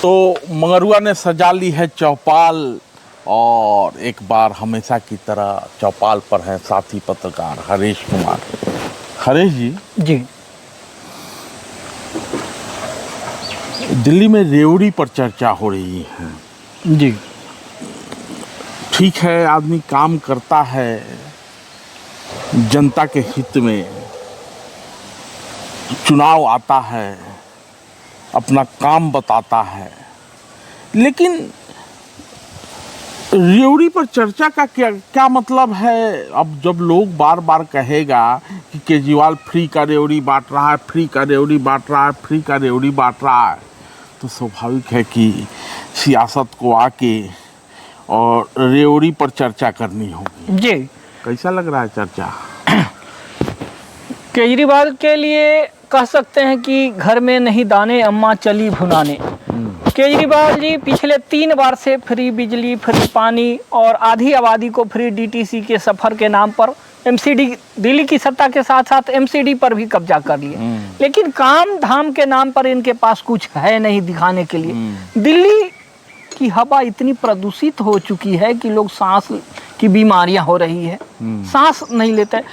तो मंगरुआ ने सजा ली है चौपाल और एक बार हमेशा की तरह चौपाल पर है साथी पत्रकार हरीश कुमार। हरीश जी, दिल्ली में रेवड़ी पर चर्चा हो रही है जी। ठीक है, आदमी काम करता है जनता के हित में, चुनाव आता है, अपना काम बताता है, लेकिन रेवड़ी पर चर्चा का क्या मतलब है? अब जब लोग बार बार कहेगा कि केजरीवाल फ्री का रेवड़ी बांट रहा है, फ्री का रेवड़ी बांट रहा है, फ्री का रेवड़ी बांट रहा है, तो स्वाभाविक है कि सियासत को आके और रेवड़ी पर चर्चा करनी होगी। जी, कैसा लग रहा है चर्चा? केजरीवाल के लिए कह सकते हैं कि घर में नहीं दाने अम्मा चली भुनाने। केजरीवाल जी पिछले 3 बार से फ्री बिजली, फ्री पानी और आधी आबादी को फ्री डीटीसी के सफर के नाम पर एमसीडी, दिल्ली की सत्ता के साथ साथ एमसीडी पर भी कब्जा कर लिए। लेकिन काम धाम के नाम पर इनके पास कुछ है नहीं दिखाने के लिए। दिल्ली की हवा इतनी प्रदूषित हो चुकी है कि लोग सांस की बीमारियां हो रही है, सांस नहीं लेते।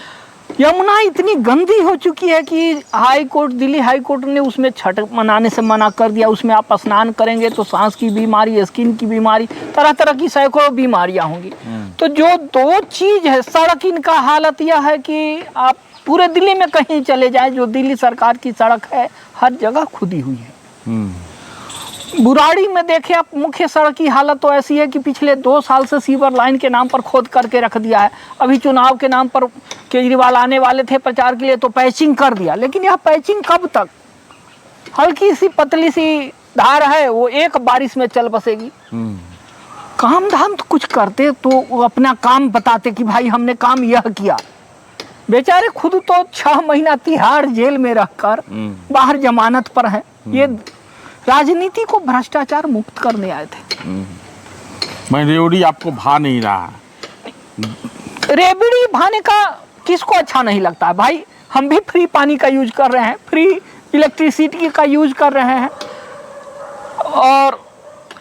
यमुना इतनी गंदी हो चुकी है कि दिल्ली हाई कोर्ट ने उसमें छठ मनाने से मना कर दिया। उसमें आप स्नान करेंगे तो सांस की बीमारी, स्किन की बीमारी, तरह तरह की सैकड़ों बीमारियां होंगी। तो जो 2 चीज है, सड़क, इनका हालत यह है कि आप पूरे दिल्ली में कहीं चले जाएं, जो दिल्ली सरकार की सड़क है हर जगह खुदी हुई है। बुराड़ी में देखे आप, मुख्य सड़क की हालत तो ऐसी है कि पिछले 2 साल से सीवर लाइन के नाम पर खोद करके रख दिया है। अभी चुनाव के नाम पर केजरीवाल आने वाले थे प्रचार के लिए तो पैचिंग कर दिया, लेकिन यह पैचिंग कब तक? हल्की सी पतली सी धार है, वो एक बारिश में चल बसेगी। काम धाम तो कुछ करते तो वो अपना काम बताते कि भाई हमने काम यह किया। बेचारे खुद तो 6 महीना तिहाड़ जेल में रहकर बाहर जमानत पर है। ये राजनीति को भ्रष्टाचार मुक्त करने आए थे। मैं रेवड़ी आपको भा नहीं रहा। रेवड़ी भाने का किसको अच्छा नहीं लगता है भाई? हम भी फ्री पानी का यूज कर रहे हैं, फ्री इलेक्ट्रिसिटी का यूज कर रहे हैं, और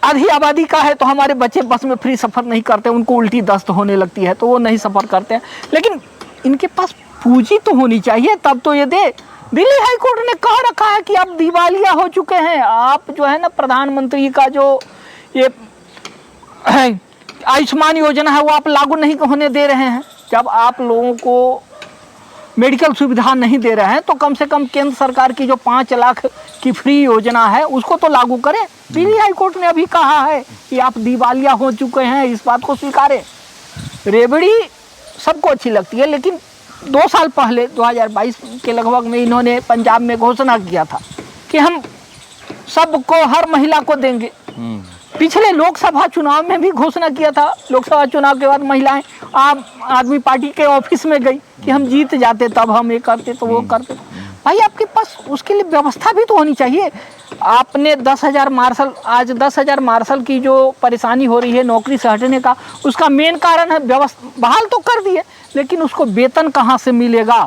आधी आबादी का है तो हमारे बच्चे बस में फ्री सफर नहीं करते, उनको उल्टी दस्त होने लगती है तो वो नहीं सफर करते हैं। लेकिन इनके पास पूंजी तो होनी चाहिए, तब तो ये दे। दिल्ली हाई कोर्ट ने कह रखा है कि आप दिवालिया हो चुके हैं। आप जो है ना, प्रधानमंत्री का जो ये आयुष्मान योजना है वो आप लागू नहीं होने दे रहे हैं। जब आप लोगों को मेडिकल सुविधा नहीं दे रहे हैं तो कम से कम केंद्र सरकार की जो 5 लाख की फ्री योजना है उसको तो लागू करें। दिल्ली हाई कोर्ट ने अभी कहा है कि आप दिवालिया हो चुके हैं, इस बात को स्वीकारें। रेवड़ी सबको अच्छी लगती है, लेकिन 2 साल पहले 2022 के लगभग में इन्होंने पंजाब में घोषणा किया था कि हम सबको, हर महिला को देंगे। पिछले लोकसभा चुनाव में भी घोषणा किया था। लोकसभा चुनाव के बाद महिलाएं आम आदमी पार्टी के ऑफिस में गई कि हम जीत जाते तब हम ये करते तो वो करते। भाई आपके पास उसके लिए व्यवस्था भी तो होनी चाहिए। आपने 10,000 मार्शल, आज 10,000 मार्शल की जो परेशानी हो रही है नौकरी से हटने का, उसका मेन कारण है व्यवस्था। बहाल तो कर दिए, लेकिन उसको वेतन कहाँ से मिलेगा?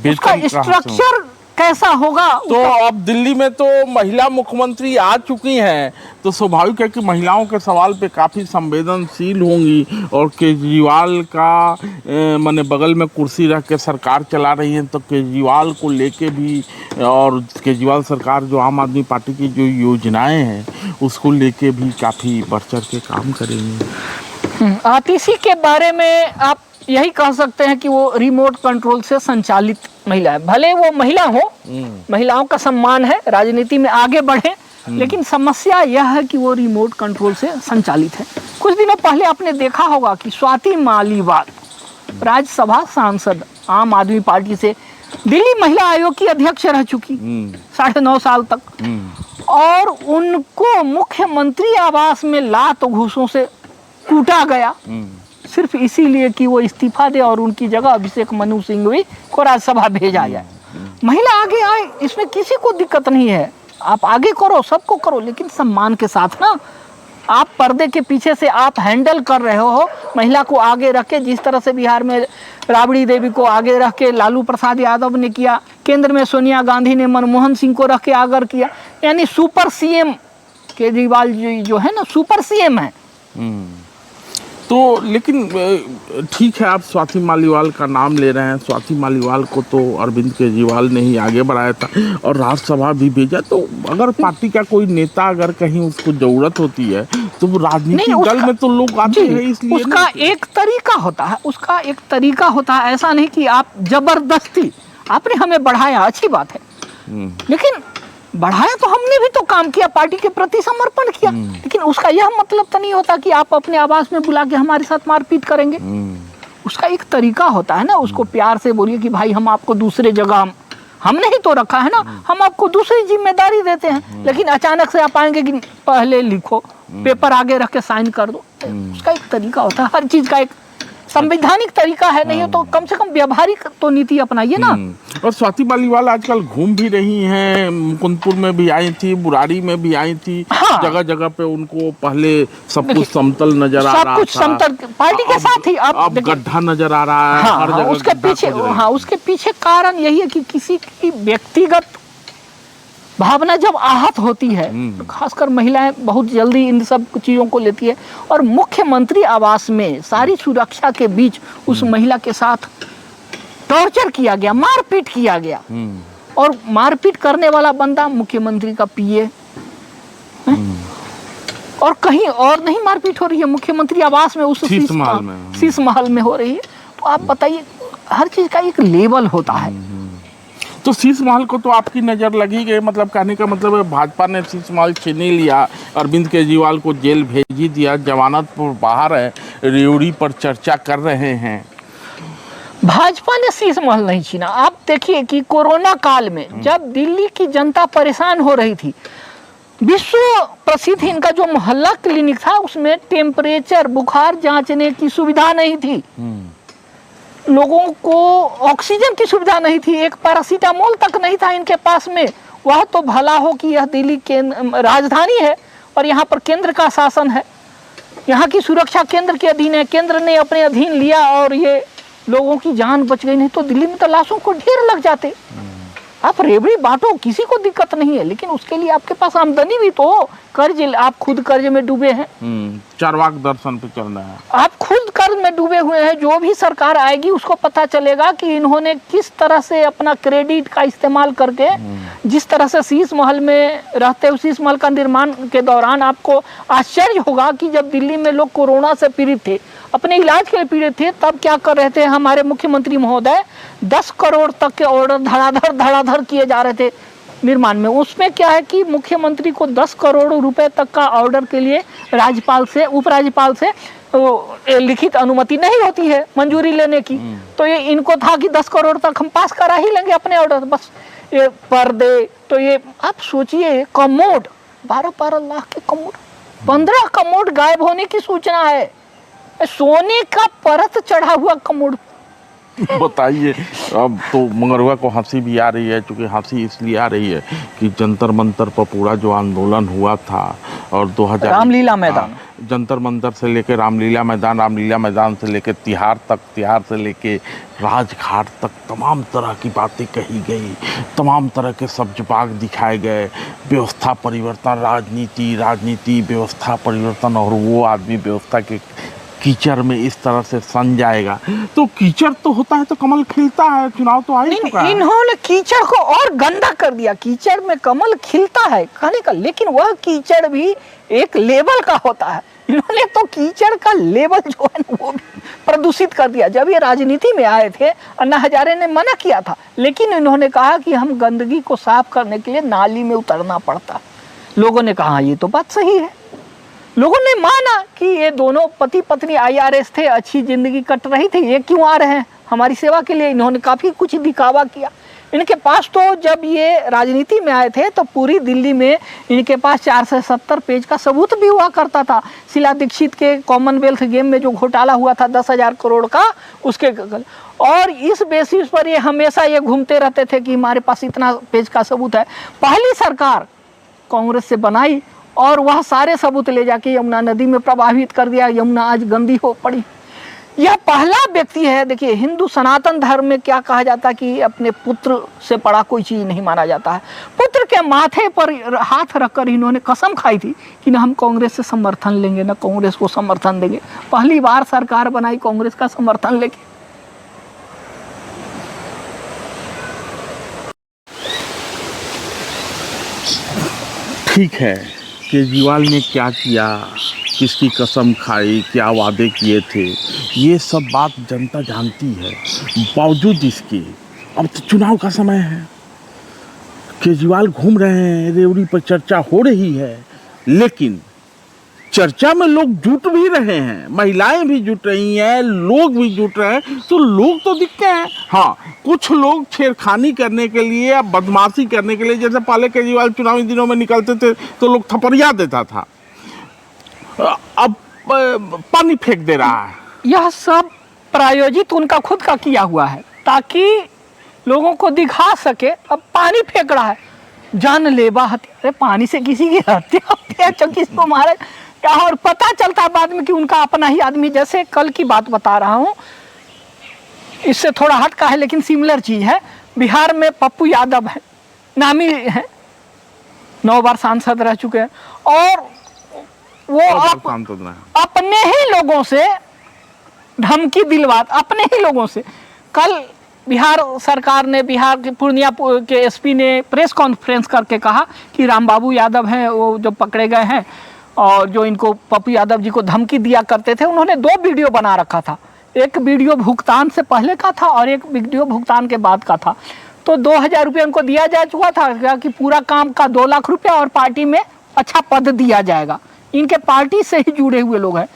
उसका स्ट्रक्चर कैसा होगा? तो अब दिल्ली में तो महिला मुख्यमंत्री आ चुकी हैं, तो स्वाभाविक है कि महिलाओं के सवाल पे काफ़ी संवेदनशील होंगी। और केजरीवाल का माने बगल में कुर्सी रख के सरकार चला रही है, तो केजरीवाल को लेके भी, और केजरीवाल सरकार जो आम आदमी पार्टी की जो योजनाएं हैं उसको लेके भी काफ़ी बढ़ चढ़ के काम करेंगे। आतिशी के बारे में आप यही कह सकते हैं कि वो रिमोट कंट्रोल से संचालित महिला है। भले वो महिला हो, महिलाओं का सम्मान है, राजनीति में आगे बढ़े, लेकिन समस्या यह है कि वो रिमोट कंट्रोल से संचालित है। कुछ दिनों पहले आपने देखा होगा कि स्वाति मालीवाल, राज्यसभा सांसद, आम आदमी पार्टी से दिल्ली महिला आयोग की अध्यक्ष रह चुकी 9.5 साल तक, और उनको मुख्यमंत्री आवास में लात घूसों से कूटा गया, सिर्फ इसीलिए कि वो इस्तीफा दे और उनकी जगह अभिषेक मनु सिंघवी को राज्यसभा भेजा जाए। महिला आगे आए, इसमें किसी को दिक्कत नहीं है। आप आगे करो, सबको करो, लेकिन सम्मान के साथ ना। आप पर्दे के पीछे से आप हैंडल कर रहे हो महिला को आगे रख के, जिस तरह से बिहार में राबड़ी देवी को आगे रख के लालू प्रसाद यादव ने किया, केंद्र में सोनिया गांधी ने मनमोहन सिंह को रख के आगे किया, यानी सुपर सीएम केजरीवाल जो है ना सुपर सीएम है। तो लेकिन ठीक है, आप स्वाति मालीवाल का नाम ले रहे हैं। स्वाति मालीवाल को तो अरविंद केजरीवाल ने ही आगे बढ़ाया था और राज्यसभा भी भेजा। तो अगर पार्टी का कोई नेता अगर कहीं उसको जरूरत होती है तो वो राजनीतिक दल में तो लोग आते हैं, इसलिए उसका एक तरीका होता है, उसका एक तरीका होता है। ऐसा नहीं कि आप जबरदस्ती, आपने हमें बढ़ाया, अच्छी बात है, लेकिन बढ़ाया तो हमने भी तो काम किया, पार्टी के प्रति समर्पण किया, लेकिन उसका यह मतलब तो नहीं होता कि आप अपने आवास में बुला के हमारे साथ मारपीट करेंगे। उसका एक तरीका होता है ना, उसको प्यार से बोलिए कि भाई हम आपको दूसरे जगह, हमने ही तो रखा है ना, हम आपको दूसरी जिम्मेदारी देते हैं। लेकिन अचानक से आप आएंगे कि पहले लिखो, पेपर आगे रख के साइन कर दो, उसका एक तरीका होता है। हर चीज का एक संवैधानिक तरीका है, नहीं तो कम से कम व्यवहारिक तो नीति अपनाइए ना। और स्वाति मालीवाल आजकल घूम भी रही हैं, मुकुंदपुर में भी आई थी, बुराड़ी में भी आई थी। हाँ। जगह जगह पे उनको पहले सब कुछ समतल नजर आ रहा था, सब कुछ समतल पार्टी के साथ ही, अब गड्ढा नजर आ रहा है। हाँ, हर जगह उसके पीछे, हाँ, उसके पीछे कारण यही है कि किसी की व्यक्तिगत भावना जब आहत होती है, तो खासकर महिलाएं बहुत जल्दी इन सब चीज़ों को लेती है। और मुख्यमंत्री आवास में सारी सुरक्षा के बीच उस महिला के साथ टॉर्चर किया गया, मारपीट किया गया, और मारपीट करने वाला बंदा मुख्यमंत्री का पीए, और कहीं और नहीं मारपीट हो रही है, मुख्यमंत्री आवास में उस शीश महल में हो रही है। तो आप बताइए, हर चीज का एक लेवल होता है। तो शीश महल को तो आपकी नज़र लगी गई, मतलब कहने का मतलब है भाजपा ने शीश महल छीन लिया, अरविंद केजरीवाल को जेल भेज ही दिया, जमानत पर बाहर है, रेवड़ी पर चर्चा कर रहे हैं। भाजपा ने शीश महल नहीं छीना। आप देखिए कि कोरोना काल में जब दिल्ली की जनता परेशान हो रही थी, विश्व प्रसिद्ध इनका जो मोहल्ला क्लिनिक था उसमें टेम्परेचर, बुखार जांचने की सुविधा नहीं थी, लोगों को ऑक्सीजन की सुविधा नहीं थी, एक पैरासीटामोल तक नहीं था इनके पास में। वह तो भला हो कि यह दिल्ली के राजधानी है और यहाँ पर केंद्र का शासन है, यहाँ की सुरक्षा केंद्र के अधीन है, केंद्र ने अपने अधीन लिया और ये लोगों की जान बच गई। नहीं तो दिल्ली में तो लाशों को ढेर लग जाते। आप रेवड़ी बांटो, किसी को दिक्कत नहीं है, लेकिन उसके लिए आपके पास आमदनी भी तो हो। कर्ज, आप खुद कर्ज में डूबे हैं, चारवाक दर्शन पे चलना है, आप खुद कर्ज में डूबे हुए हैं। जो भी सरकार आएगी उसको पता चलेगा कि इन्होंने किस तरह से अपना क्रेडिट का इस्तेमाल करके, जिस तरह से शीश महल में रहते हुए, शीश महल का निर्माण के दौरान आपको आश्चर्य होगा कि जब दिल्ली में लोग कोरोना से पीड़ित थे, अपने इलाज के लिए पीड़ित थे, तब क्या कर रहे थे हमारे मुख्यमंत्री महोदय, 10 करोड़ तक के ऑर्डर धड़ाधड़ किए जा रहे थे निर्माण में। उसमें क्या है कि मुख्यमंत्री को 10 करोड़ रुपए तक का ऑर्डर के लिए राज्यपाल से, उपराज्यपाल से लिखित अनुमति नहीं होती है मंजूरी लेने की। तो ये इनको था कि 10 करोड़ तक हम पास करा ही लेंगे अपने ऑर्डर, बस ये पर्दे। तो ये आप सोचिए, कमोड 12-12 लाख के कमोड, 15 कमोड गायब होने की सूचना है। सोने का परत चढ़ा हुआ कमोड। बताइए, अब तो मंगरुआ को हंसी भी आ रही है, क्योंकि हंसी इसलिए आ रही है कि जंतर मंतर पर पूरा जो आंदोलन हुआ था और 2000 रामलीला मैदान, जंतर मंतर से लेकर रामलीला मैदान से लेकर तिहार तक, तिहार से लेकर राजघाट तक तमाम तरह की बातें कही गई, तमाम तरह के सब्जबाग दिखाए गए, व्यवस्था परिवर्तन, राजनीति व्यवस्था परिवर्तन, और वो आदमी व्यवस्था के कीचड़ में इस तरह से सन जाएगा। तो कीचड़ तो होता है तो कमल खिलता है, चुनाव तो आ ही चुका है। इन्होंने कीचड़ को और गंदा कर दिया। कीचड़ में कमल खिलता है कहने का, लेकिन वह कीचड़ भी एक लेवल का होता है। इन्होंने तो कीचड़ का लेवल जो है वो भी प्रदूषित कर दिया। जब ये राजनीति में आए थे, अन्ना हजारे ने मना किया था, लेकिन इन्होंने कहा कि हम गंदगी को साफ करने के लिए नाली में उतरना पड़ता। लोगों ने कहा ये तो बात सही है, लोगों ने माना कि ये दोनों पति पत्नी IRS थे, अच्छी जिंदगी कट रही थी, ये क्यों आ रहे हैं हमारी सेवा के लिए। इन्होंने काफ़ी कुछ दिखावा किया। इनके पास तो जब ये राजनीति में आए थे तो पूरी दिल्ली में इनके पास 470 पेज का सबूत भी हुआ करता था। शीला दीक्षित के कॉमनवेल्थ गेम में जो घोटाला हुआ था 10,000 करोड़ का, उसके, और इस बेसिस पर ये हमेशा ये घूमते रहते थे कि हमारे पास इतना पेज का सबूत है। पहली सरकार कांग्रेस से बनाई और वह सारे सबूत ले जाके यमुना नदी में प्रवाहित कर दिया। यमुना आज गंदी हो पड़ी। यह पहला व्यक्ति है। देखिए, हिंदू सनातन धर्म में क्या कहा जाता है कि अपने पुत्र से बड़ा कोई चीज़ नहीं माना जाता है। पुत्र के माथे पर हाथ रखकर इन्होंने कसम खाई थी कि ना हम कांग्रेस से समर्थन लेंगे, ना कांग्रेस को समर्थन देंगे। पहली बार सरकार बनाई कांग्रेस का समर्थन लेके। ठीक है, केजरीवाल ने क्या किया, किसकी कसम खाई, क्या वादे किए थे, ये सब बात जनता जानती है। बावजूद इसके अब तो चुनाव का समय है, केजरीवाल घूम रहे हैं, रेवड़ी पर चर्चा हो रही है, लेकिन चर्चा में लोग जुट भी रहे हैं, महिलाएं भी जुट रही हैं, लोग भी जुट रहे हैं, तो लोग तो दिखते हैं। हाँ, कुछ लोग छेड़खानी करने के लिए या बदमाशी करने के लिए, जैसे पहले केजरीवाल चुनावी दिनों में निकलते थे तो लोग थपड़िया देता था, अब पानी फेंक दे रहा है। यह सब प्रायोजित उनका खुद का किया हुआ है ताकि लोगों को दिखा सके। अब पानी फेंक रहा है, जानलेवा हत्या। अरे पानी से किसी की हत्या होती है, किसी को मारे क्या, और पता चलता है बाद में कि उनका अपना ही आदमी। जैसे कल की बात बता रहा हूँ, इससे थोड़ा हट का है लेकिन सिमिलर चीज है। बिहार में पप्पू यादव है, नामी है, 9 बार सांसद रह चुके हैं, और वो अपने ही लोगों से धमकी दिलवात, अपने ही लोगों से। कल बिहार सरकार ने, बिहार के पूर्णिया के एसपी ने प्रेस कॉन्फ्रेंस करके कहा कि रामबाबू यादव हैं वो जो पकड़े गए हैं और जो इनको पप्पू यादव जी को धमकी दिया करते थे, उन्होंने 2 वीडियो बना रखा था। एक वीडियो भुगतान से पहले का था और एक वीडियो भुगतान के बाद का था। तो 2000 रुपये उनको दिया जा चुका था कि पूरा काम का 2 लाख रुपया और पार्टी में अच्छा पद दिया जाएगा। इनके पार्टी से ही जुड़े हुए लोग हैं।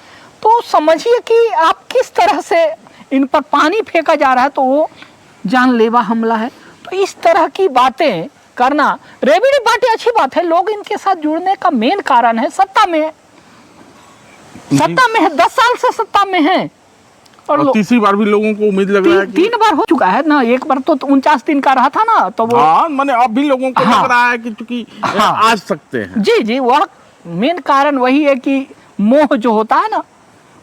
तो समझिए कि आप किस तरह से इन पर पानी फेंका जा रहा है, तो वो जानलेवा हमला है। तो इस तरह की बातें करना, रेवड़ी पार्टी अच्छी बात है, लोग इनके साथ जुड़ने का मेन कारण है सत्ता में है, 10 साल से सत्ता में है। और तीसरी बार भी लोगों को उम्मीद लग रहा है कि 3 बार हो चुका है ना, एक बार तो 49 दिन का रहा था ना, तो वो माने अब भी लोगों को लग रहा है कि चूंकि आज सकते हैं। जी, वह मेन कारण वही है कि मोह जो होता है ना,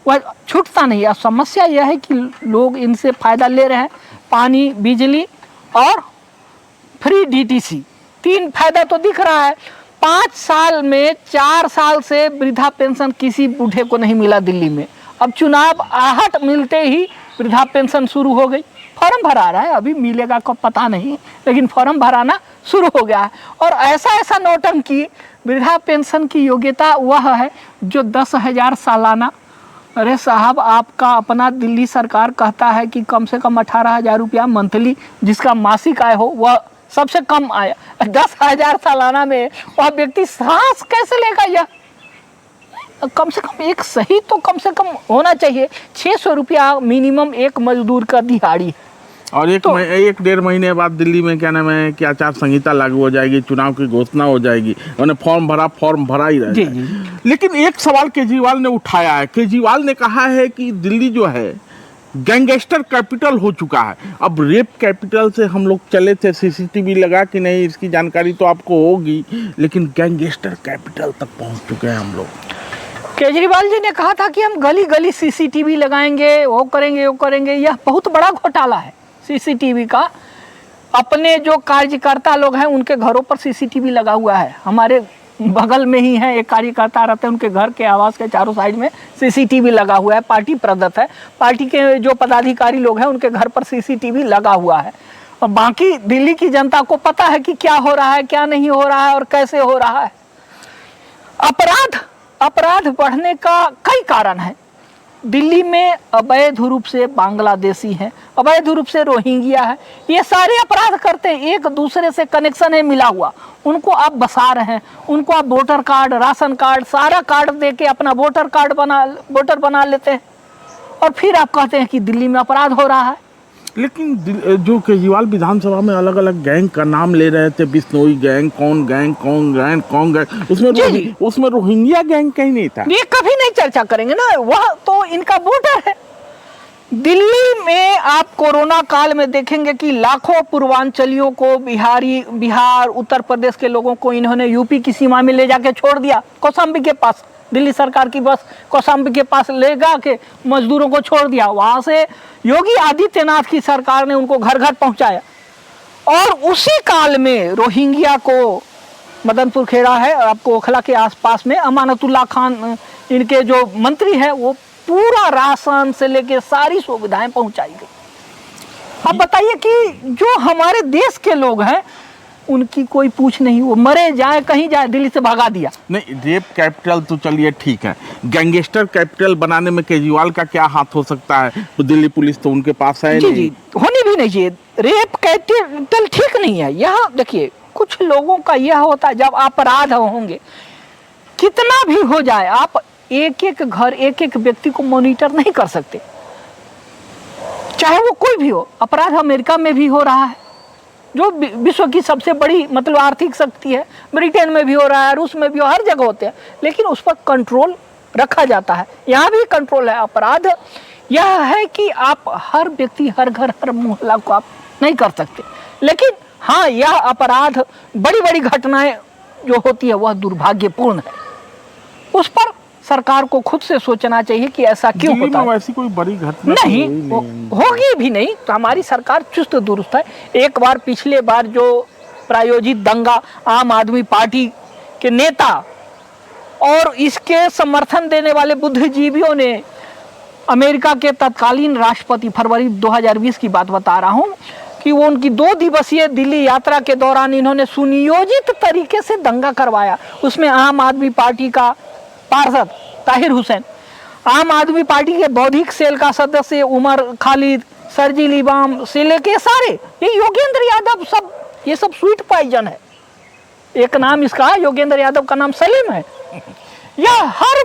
वह छूटता नहीं है। समस्या यह है कि लोग इनसे फायदा ले रहे हैं। पानी, बिजली और फ्री डीटीसी, 3 फायदा तो दिख रहा है। 5 साल में 4 साल से वृद्धा पेंशन किसी बूढ़े को नहीं मिला दिल्ली में। अब चुनाव आहट मिलते ही वृद्धा पेंशन शुरू हो गई। फॉर्म भरा रहा है, अभी मिलेगा कब पता नहीं, लेकिन फॉर्म भराना शुरू हो गया है। और ऐसा नौटंकी, वृद्धा पेंशन की योग्यता वह है जो 10,000 सालाना। अरे साहब, आपका अपना दिल्ली सरकार कहता है कि कम से कम 18,000 रुपया मंथली जिसका मासिक आय हो, वह सबसे कम आय। 10,000 सालाना में वह व्यक्ति सांस कैसे लेगा? यह कम से कम एक सही तो कम से कम होना चाहिए। 600 रुपया मिनिमम एक मजदूर का दिहाड़ी। और एक 1-1.5 महीने बाद दिल्ली में क्या नाम है कि आचार संहिता लागू हो जाएगी, चुनाव की घोषणा हो जाएगी, उन्हें फॉर्म भरा ही रहेगा। लेकिन एक सवाल केजरीवाल ने उठाया है। केजरीवाल ने कहा है कि दिल्ली जो है गैंगस्टर कैपिटल हो चुका है। अब रेप कैपिटल से हम लोग चले थे, सीसीटीवी लगा कि नहीं, इसकी जानकारी तो आपको होगी, लेकिन गैंगस्टर कैपिटल तक पहुंच चुके हैं हम लोग। केजरीवाल जी ने कहा था कि हम गली गली सीसीटीवी लगाएंगे, वो करेंगे। यह बहुत बड़ा घोटाला है सीसीटीवी का। अपने जो कार्यकर्ता लोग हैं उनके घरों पर सीसीटीवी लगा हुआ है। हमारे बगल में ही है एक कार्यकर्ता रहते हैं, उनके घर के आवास के चारों साइड में सीसीटीवी लगा हुआ है, पार्टी प्रदत्त है। पार्टी के जो पदाधिकारी लोग हैं उनके घर पर सीसीटीवी लगा हुआ है। और बाकी दिल्ली की जनता को पता है कि क्या हो रहा है, क्या नहीं हो रहा है और कैसे हो रहा है। अपराध बढ़ने का कई कारण है। दिल्ली में अवैध रूप से बांग्लादेशी हैं, अवैध रूप से रोहिंग्या है, ये सारे अपराध करते हैं। एक दूसरे से कनेक्शन है मिला हुआ, उनको आप बसा रहे हैं, उनको आप वोटर कार्ड, राशन कार्ड, सारा कार्ड दे के अपना वोटर बना लेते हैं, और फिर आप कहते हैं कि दिल्ली में अपराध हो रहा है। लेकिन जो केजरीवाल विधानसभा में अलग अलग गैंग का नाम ले रहे थे, बिश्नोई गैंग, कौन गैंग, उसमें रोहिंग्या गैंग कहीं नहीं था। ये कभी नहीं चर्चा करेंगे ना, वह तो इनका वोटर है। दिल्ली में आप कोरोना काल में देखेंगे कि लाखों पूर्वांचलियों को, बिहार, उत्तर प्रदेश के लोगों को इन्होंने यूपी की सीमा में ले जाके छोड़ दिया, कौशाम्बी के पास। दिल्ली सरकार की बस कौशाम्बी के पास ले जा के मजदूरों को छोड़ दिया। वहाँ से योगी आदित्यनाथ की सरकार ने उनको घर घर पहुँचाया। और उसी काल में रोहिंग्या को, मदनपुर खेड़ा है और आपको ओखला के आसपास में, अमानतुल्लाह खान इनके जो मंत्री है, वो पूरा राशन से लेके सारी सुविधाएं पहुंचाई गई। अब बताइए कि जो हमारे देश के लोग हैं उनकी कोई पूछ नहीं, वो मरे जाए कहीं जाए, दिल्ली से भगा दिया। नहीं, रेप कैपिटल तो चलिए ठीक है, गैंगस्टर कैपिटल बनाने में केजरीवाल का क्या हाथ हो सकता है? तो दिल्ली पुलिस तो उनके पास है जी, जी, होनी भी नहीं चाहिए। रेप कैपिटल ठीक नहीं है। यह देखिए, कुछ लोगों का यह होता है, जब अपराध होंगे कितना भी हो जाए, आप एक एक घर, एक एक व्यक्ति को मॉनिटर नहीं कर सकते, चाहे वो कोई भी हो। अपराध अमेरिका में भी हो रहा है, जो विश्व की सबसे बड़ी मतलब आर्थिक शक्ति है, ब्रिटेन में भी हो रहा है, रूस में भी हो, हर जगह होते हैं, लेकिन उस पर कंट्रोल रखा जाता है। यहाँ भी कंट्रोल है। अपराध यह है कि आप हर व्यक्ति, हर घर, हर मोहल्ला को आप नहीं कर सकते, लेकिन हाँ, यह अपराध, बड़ी बड़ी घटनाएं जो होती है वह दुर्भाग्यपूर्ण है। उस पर सरकार को खुद से सोचना चाहिए कि ऐसा क्यों होता है। वैसी कोई बड़ी घटना नहीं होगी भी नहीं, तो हमारी सरकार चुस्त दुरुस्त है। एक बार, पिछले बार जो प्रायोजित दंगा आम आदमी पार्टी के नेता और इसके समर्थन देने वाले बुद्धिजीवियों ने, अमेरिका के तत्कालीन राष्ट्रपति, फरवरी 2020 की बात बता रहा हूँ, कि वो उनकी 2 दिवसीय दिल्ली यात्रा के दौरान इन्होंने सुनियोजित तरीके से दंगा करवाया। उसमें आम आदमी पार्टी का पार्षद ताहिर हुसैन, आम आदमी पार्टी के बौद्धिक सेल का सदस्य उमर खालिद, सरजील इमाम से लेके सारे, ये योगेंद्र यादव, सब ये सब स्वीट पॉइजन है। एक नाम इसका, योगेंद्र यादव का नाम सलीम है। यह हर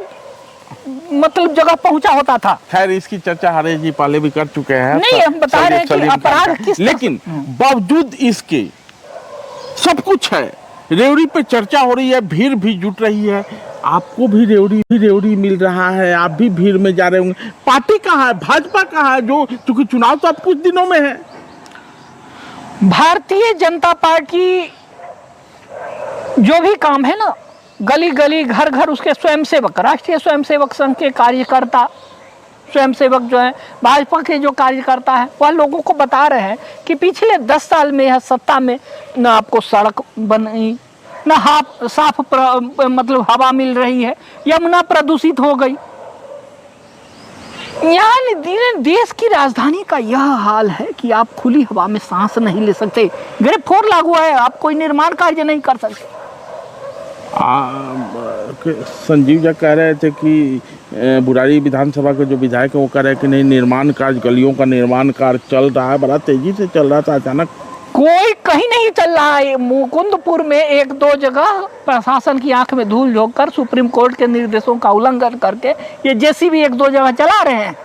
मतलब जगह पहुंचा होता था। खैर, इसकी चर्चा हरेश जी पहले भी कर चुके हैं। नहीं, हम बता रहे हैं कि अपराध किस, लेकिन बावजूद इसके सब कुछ है, रेवड़ी पे चर्चा हो रही है, भीड़ भी जुट रही है, आपको भी रेवड़ी मिल रहा है, आप भी भीड़ में जा रहे होंगे। पार्टी कहाँ है, भाजपा कहाँ है, जो चूंकि चुनाव तो अब कुछ दिनों में है? भारतीय जनता पार्टी जो भी काम है ना, गली गली, घर घर, उसके स्वयंसेवक, राष्ट्रीय स्वयंसेवक संघ के कार्यकर्ता, स्वयंसेवक जो है, भाजपा के जो कार्यकर्ता है, वह लोगों को बता रहे हैं कि पिछले 10 साल में यह सत्ता में न आपको सड़क बनी, न साफ मतलब हवा मिल रही है, यमुना प्रदूषित हो गई। यहाँ देश की राजधानी का यह हाल है कि आप खुली हवा में सांस नहीं ले सकते। ग्रेड 4 लागू है, आप कोई निर्माण कार्य नहीं कर सकते। संजीव जी कह रहे थे कि बुराड़ी विधानसभा के जो विधायक है वो कह रहे हैं कि नहीं, निर्माण कार्य, गलियों का निर्माण कार्य चल रहा है, बड़ा तेजी से चल रहा था, अचानक कोई कहीं नहीं चल रहा है। मुकुंदपुर में 1-2 जगह प्रशासन की आंख में धूल झोंककर, सुप्रीम कोर्ट के निर्देशों का उल्लंघन करके ये जेसीबी 1-2 जगह चला रहे हैं,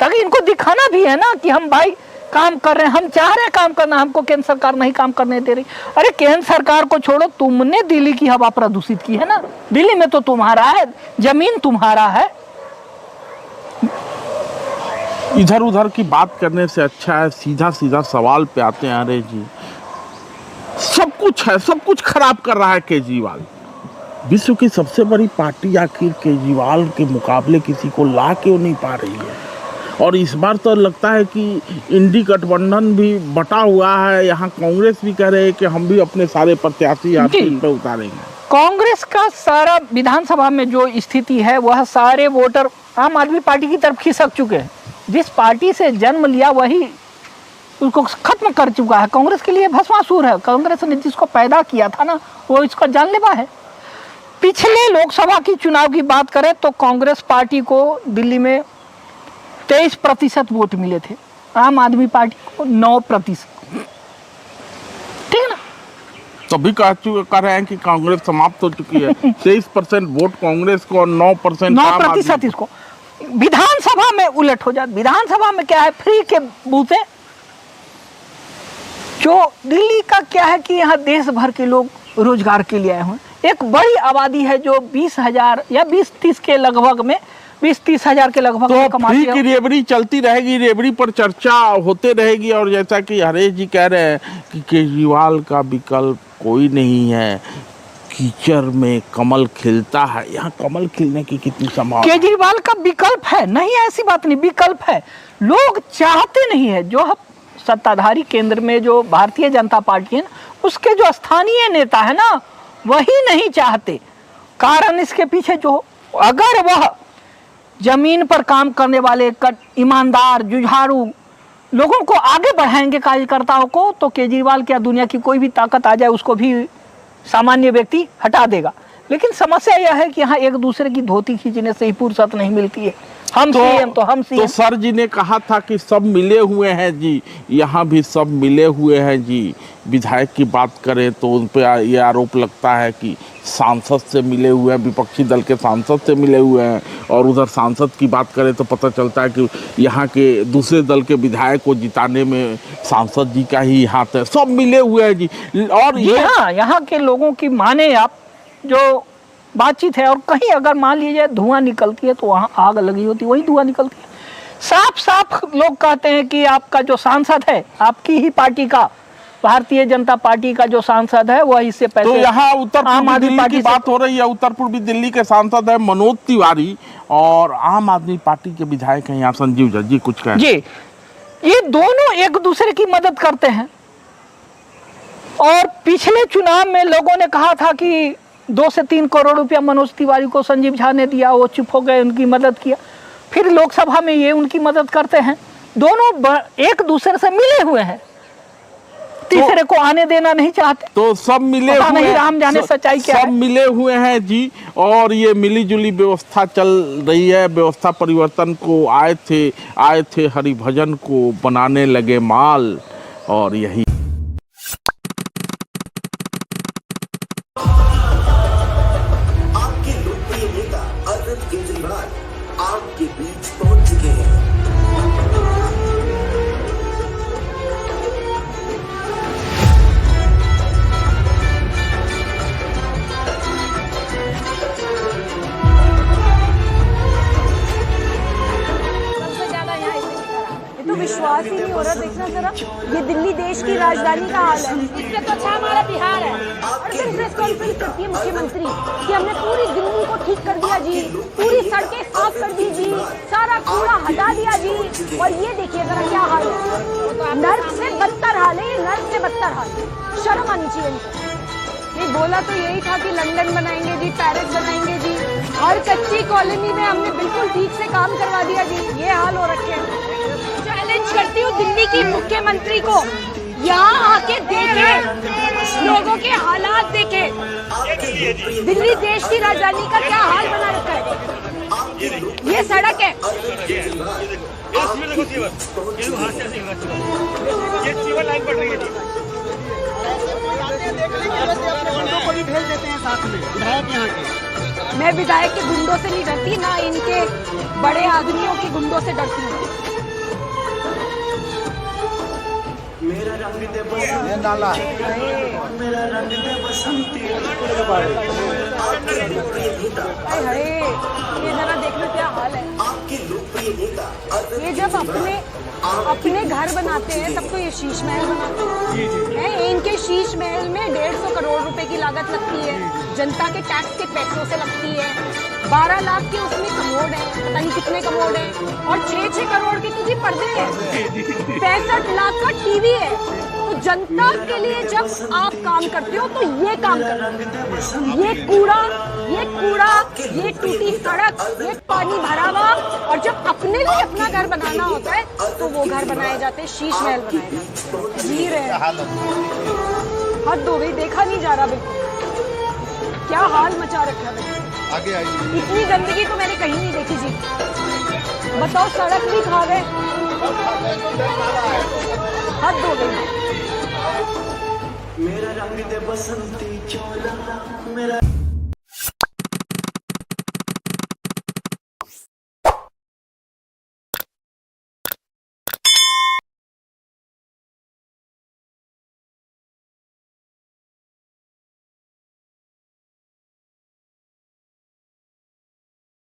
ताकि इनको दिखाना भी है ना कि हम भाई काम कर रहे हैं, हम चाह रहे हैं काम करना, हमको केंद्र सरकार नहीं काम करने दे रही। अरे केंद्र सरकार को छोड़ो, तुमने दिल्ली की हवा प्रदूषित की है ना, दिल्ली में तो तुम्हारा है, जमीन तुम्हारा है। इधर उधर की बात करने से अच्छा है सीधा सीधा सवाल पे आते हैं। अरे जी, सब कुछ है, सब कुछ खराब कर रहा है केजरीवाल। विश्व की सबसे बड़ी पार्टी आखिर केजरीवाल के मुकाबले किसी को ला क्यों नहीं पा रही है? और इस बार तो लगता है कि इंडी गठबंधन भी बटा हुआ है। यहाँ कांग्रेस भी कह रहे हैं कि हम भी अपने सारे प्रत्याशी आप पे उतारेंगे। कांग्रेस का सारा विधानसभा में जो स्थिति है, वह सारे वोटर आम आदमी पार्टी की तरफ खिसक चुके हैं। जिस पार्टी से जन्म लिया वही उसको खत्म कर चुका है। कांग्रेस के लिए भस्मासुर है। कांग्रेस ने जिसको पैदा किया था ना, वो इसका जानलेवा है। पिछले लोकसभा की चुनाव की बात करें तो कांग्रेस पार्टी को दिल्ली में 23% वोट मिले थे, आम आदमी पार्टी को 9%। ठीक है ना? तभी कह रहे हैं कि कांग्रेस समाप्त हो चुकी है। 23% वोट कांग्रेस को और 9% इसको। विधानसभा में उलट हो जाता। विधानसभा में क्या है, फ्री के बूथे। जो दिल्ली का क्या है कि यहाँ देश भर के लोग रोजगार के लिए आए हुए। एक बड़ी आबादी है जो 20,000 या 20-30 के लगभग में, 20-30 हजार के लगभग तो फ्री की रेवड़ी चलती रहेगी, रेवड़ी पर चर्चा होते रहेगी। और जैसा कि हरेश जी कह रहे हैं कि केजरीवाल का विकल्प कोई नहीं है, कीचड़ में कमल खिलता है, यहाँ कमल खिलने की कितनी संभावना? केजरीवाल का विकल्प है, नहीं ऐसी बात नहीं, विकल्प है। लोग चाहते नहीं है, जो सत्ताधारी केंद्र में जो भारतीय जनता पार्टी है ना, उसके जो स्थानीय नेता है ना, वही नहीं चाहते। कारण इसके पीछे जो, अगर वह जमीन पर काम करने वाले ईमानदार जुझारू लोगों को आगे बढ़ाएंगे, कार्यकर्ताओं को, तो केजरीवाल क्या दुनिया की कोई भी ताकत आ जाए उसको भी सामान्य व्यक्ति हटा देगा। लेकिन समस्या यह है कि यहाँ एक दूसरे की धोती खींचने से ही फुर्सत नहीं मिलती है। हम सीएम तो हम सीएम। तो सर जी ने कहा था कि सब मिले हुए हैं जी, यहाँ भी सब मिले हुए हैं जी। विधायक की बात करें तो उन पर ये आरोप लगता है कि सांसद से मिले हुए हैं, विपक्षी दल के सांसद से मिले हुए हैं, और उधर सांसद की बात करें तो पता चलता है कि यहाँ के दूसरे दल के विधायक को जिताने में सांसद जी का ही हाथ है। सब मिले हुए हैं जी। और ये हाँ, यहाँ के लोगों की माने आप जो बातचीत है, और कहीं अगर मान लीजिए धुआं निकलती है तो वहाँ आग लगी होती है, वही धुआं निकलती है। साफ साफ लोग कहते हैं कि आपका जो सांसद है, आपकी ही पार्टी का, भारतीय जनता पार्टी का जो सांसद है, वह इससे पैसे, तो यहाँ उत्तर पूर्वी दिल्ली की बात हो रही है। उत्तर पूर्वी दिल्ली के सांसद है मनोज तिवारी, और आम आदमी पार्टी के विधायक हैं यहाँ संजीव जैन जी। कुछ कहें? जी, ये दोनों एक दूसरे की मदद करते हैं। और पिछले चुनाव में लोगों ने कहा था कि 2 से 3 करोड़ रुपया मनोज तिवारी को संजीव झा ने दिया, वो चुप हो गए, उनकी मदद किया। फिर लोकसभा में ये उनकी मदद करते हैं। दोनों एक दूसरे से मिले हुए हैं, तीसरे को आने देना नहीं चाहते। तो सब मिले हुए नहीं, राम जाने सच्चाई क्या सब है। मिले हुए हैं जी। और ये मिली जुली व्यवस्था चल रही है। व्यवस्था परिवर्तन को आए थे हरिभजन को बनाने लगे माल, और यही केजरीवाल आपके बीच पहुंच चुके हैं। तो विश्वास ही नहीं हो रहा। देखना जरा, ये दिल्ली देश की राजधानी का हाल है, इससे तो अच्छा हमारा बिहार है। और फिर प्रेस कॉन्फ्रेंस करती है मुख्यमंत्री कि हमने पूरी दिल्ली को ठीक कर दिया जी, पूरी सड़कें साफ कर दी जी, सारा कूड़ा हटा दिया जी। और ये देखिए जरा क्या हाल है, नर्क से बदतर हाल है, ये नर्क से बदतर हाल है। शर्म आनी चाहिए इनको। नहीं, बोला तो यही था कि लंदन बनाएंगे जी, पेरिस बनाएंगे जी, हर कच्ची कॉलोनी में हमने बिल्कुल ठीक से काम करवा दिया जी। ये हाल हो रखे हैं। चैलेंज करती हूँ दिल्ली की मुख्यमंत्री को, यहाँ आके देखे, लोगों के हालात देखे। दिल्ली देश की राजधानी का क्या हाल बना रखा है। ये सड़क है, मैं विधायक के गुंडों से नहीं डरती, ना इनके बड़े आदमियों के गुंडों से डरती हूँ। मेरा रंग दे मेरा रंग दे बसंती। ये जरा देखो क्या हाल है। आपके लोकप्रिय नेता ये जब अपने घर बनाते हैं तब तो ये शीश महल बनाते हैं। इनके शीश महल में 150 करोड़ रुपए की लागत लगती है, जनता के टैक्स के पैसों से लगती है। 12 लाख के उसमें कमोड है, पता नहीं कितने कमोड है, और 6-6 करोड़ के तुझे पर्दे हैं, 65 लाख का टीवी है। तो जनता के लिए जब आप काम करते हो तो ये काम करते हो। ये कूड़ा, ये टूटी सड़क, ये पानी भरा हुआ, और जब अपने लिए अपना घर बनाना होता है तो वो घर बनाए जाते हैं, शीश महल बनाए जाते हैं। जी रहे हद हो गई, देखा नहीं जा रहा बिल्कुल क्या हाल मचा रखा है। आगे आइए। इतनी गंदगी तो मैंने कहीं नहीं देखी जी। बताओ, सड़क भी खा गए, हद हो गई। मेरा रंग दे बसंती चोला मेरा